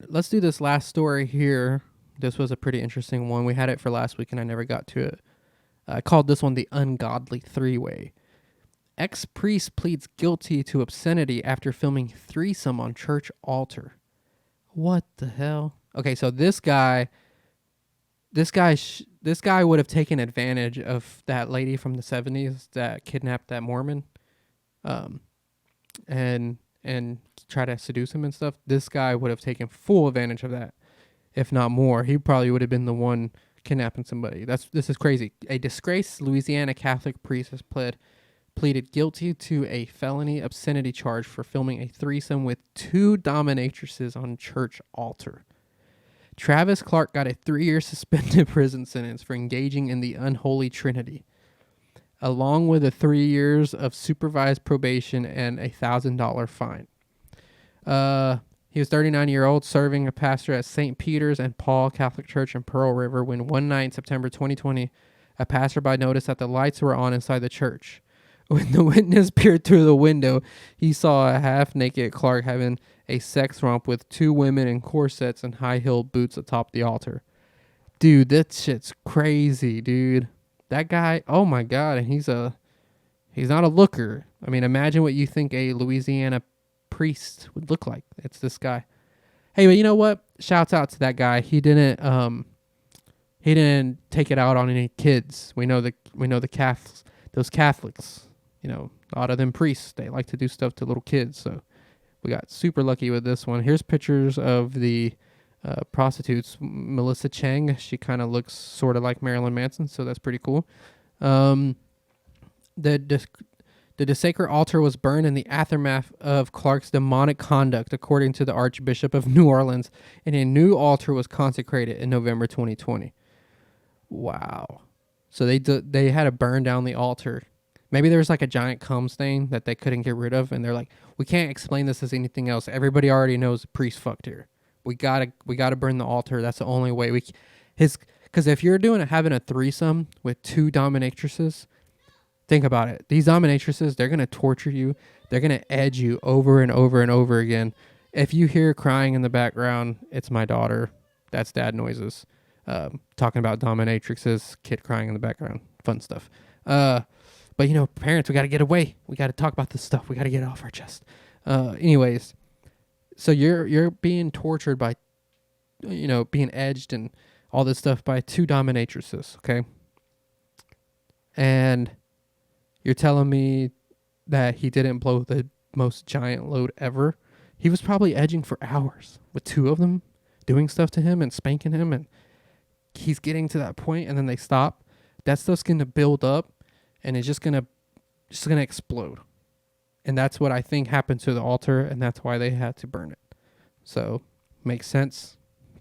let's do this last story here. This was a pretty interesting one. We had it for last week and I never got to it. I called this one the ungodly three-way. Ex-priest pleads guilty to obscenity after filming threesome on church altar. What the hell? Okay, so this guy would have taken advantage of that lady from the 70s that kidnapped that Mormon, um, and try to seduce him and stuff. This guy would have taken full advantage of that, if not more. He probably would have been the one kidnapping somebody. This is crazy. A disgraced Louisiana Catholic priest has pleaded guilty to a felony obscenity charge for filming a threesome with 2 dominatrices on church altar. Travis Clark got a 3-year suspended prison sentence for engaging in the unholy trinity, along with 3 years of supervised probation and a $1,000 fine. He was 39-year-old, serving a pastor at St. Peter's and Paul Catholic Church in Pearl River when one night in September 2020, a passerby noticed that the lights were on inside the church. When the witness peered through the window, he saw a half-naked Clark having a sex romp with 2 women in corsets and high-heeled boots atop the altar. Dude, that shit's crazy, dude. That guy, oh my God, and he's not a looker. I mean, imagine what you think a Louisiana priest would look like. It's this guy. Hey, but you know what? Shouts out to that guy. He didn't take it out on any kids. We know the Catholics, those Catholics. You know, a lot of them priests, they like to do stuff to little kids. So we got super lucky with this one. Here's pictures of the prostitutes. Melissa Chang, she kind of looks sort of like Marilyn Manson, so that's pretty cool. The sacred altar was burned in the aftermath of Clark's demonic conduct, according to the Archbishop of New Orleans, and a new altar was consecrated in November 2020. Wow. So they had to burn down the altar. Maybe there was like a giant cum stain that they couldn't get rid of, and they're like, we can't explain this as anything else. Everybody already knows the priest fucked here. We gotta burn the altar. That's the only way because if you're having a threesome with 2 dominatrices, think about it. These dominatrices, they're gonna torture you. They're gonna edge you over and over and over again. If you hear crying in the background, it's my daughter. That's dad noises. Talking about dominatrixes, kid crying in the background, fun stuff. But, parents, we got to get away. We got to talk about this stuff. We got to get it off our chest. Anyways, so you're being tortured by, being edged and all this stuff by 2 dominatrices, okay? And you're telling me that he didn't blow the most giant load ever? He was probably edging for hours with 2 of them doing stuff to him and spanking him, and he's getting to that point, and then they stop. That stuff's going to build up. And it's just gonna explode, and that's what I think happened to the altar, and that's why they had to burn it. So, makes sense.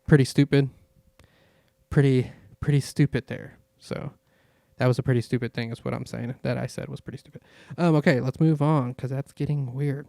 Pretty stupid. Pretty stupid there. So, that was a pretty stupid thing, is what I'm saying. That I said was pretty stupid. Okay, let's move on because that's getting weird.